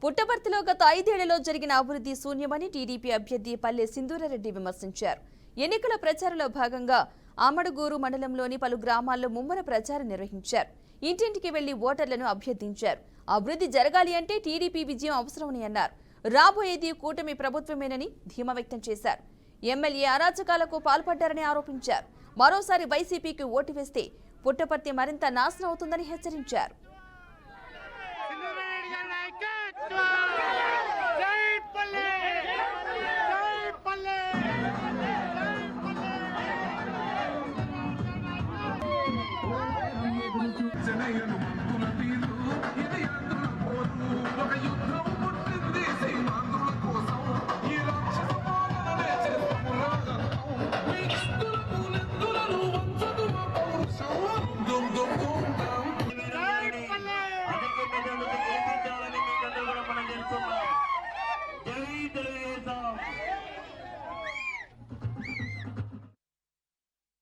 పుట్టపర్తిలో గత 5 ఏళ్లలో జరిగిన అభివృద్ధి శూన్యమని టీడీపీ అభ్యర్థి పల్లె సింధూరారెడ్డి విమర్శించారు. ఎన్నికల ప్రచారంలో భాగంగా ఆమడుగూరు మండలంలోని పలు గ్రామాల్లో ముమ్మర ప్రచారం నిర్వహించారు. ఇంటింటికి వెళ్లి ఓటర్లను అభ్యర్థించారు. అభివృద్ధి జరగాలి అంటే టీడీపీ విజయం అవసరమని అన్నారు. రాబోయేది కూటమి ప్రభుత్వమేనని ధీమా వ్యక్తం చేశారు. ఎమ్మెల్యే అరాచకాలకు పాల్పడ్డారని ఆరోపించారు. మరోసారి వైసీపీకి ఓటు వేస్తే పుట్టపర్తి మరింత నాశనం అవుతుందని హెచ్చరించారు.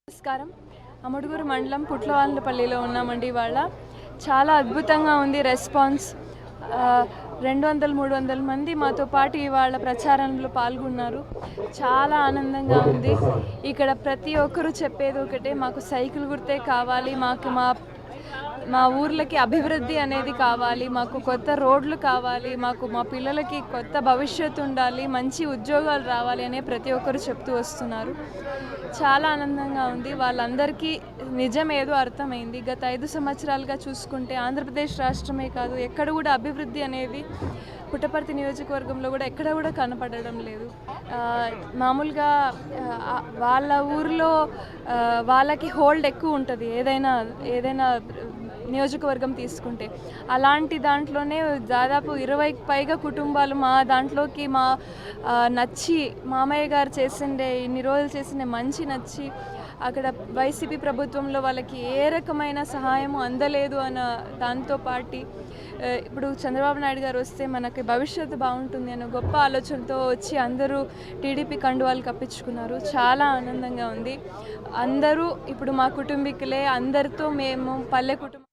నమస్కారం. అమడుగూరు మండలం పుట్లవాళ్ళపల్లిలో ఉన్నామండి. ఇవాళ చాలా అద్భుతంగా ఉంది రెస్పాన్స్. 200-300 మంది మాతో పాటు ఇవాళ ప్రచారంలో పాల్గొన్నారు. చాలా ఆనందంగా ఉంది. ఇక్కడ ప్రతి ఒక్కరూ చెప్పేది ఒకటే, మాకు సైకిల్ గుర్తే కావాలి, మాకు మా ఊర్లకి అభివృద్ధి అనేది కావాలి, మాకు కొత్త రోడ్లు కావాలి, మాకు మా పిల్లలకి కొత్త భవిష్యత్తు ఉండాలి, మంచి ఉద్యోగాలు రావాలి అనే ప్రతి ఒక్కరు చెప్తూ వస్తున్నారు. చాలా ఆనందంగా ఉంది. వాళ్ళందరికీ నిజం ఏదో అర్థమైంది. గత 5 సంవత్సరాలుగా చూసుకుంటే ఆంధ్రప్రదేశ్ రాష్ట్రమే కాదు, ఎక్కడ కూడా అభివృద్ధి అనేది పుట్టపర్తి నియోజకవర్గంలో కూడా ఎక్కడ కూడా కనపడడం లేదు. మామూలుగా వాళ్ళ ఊరిలో వాళ్ళకి హోల్డ్ ఎక్కువ ఉంటుంది ఏదైనా నియోజకవర్గం తీసుకుంటే. అలాంటి దాంట్లోనే దాదాపు 20కి పైగా కుటుంబాలు మా దాంట్లోకి నచ్చి, మామయ్య గారు ఇన్ని రోజులు చేసిండే మంచి నచ్చి అక్కడ వైసీపీ ప్రభుత్వంలో వాళ్ళకి ఏ రకమైన సహాయము అందలేదు అన్న దాంతో పాటు ఇప్పుడు చంద్రబాబు నాయుడు గారు వస్తే మనకి భవిష్యత్తు బాగుంటుంది అన్న గొప్ప ఆలోచనతో వచ్చి అందరూ టీడీపీ కండువాలు కప్పించుకున్నారు. చాలా ఆనందంగా ఉంది. అందరూ ఇప్పుడు మా కుటుంబీకులే. అందరితో మేము పల్లె కుటుంబం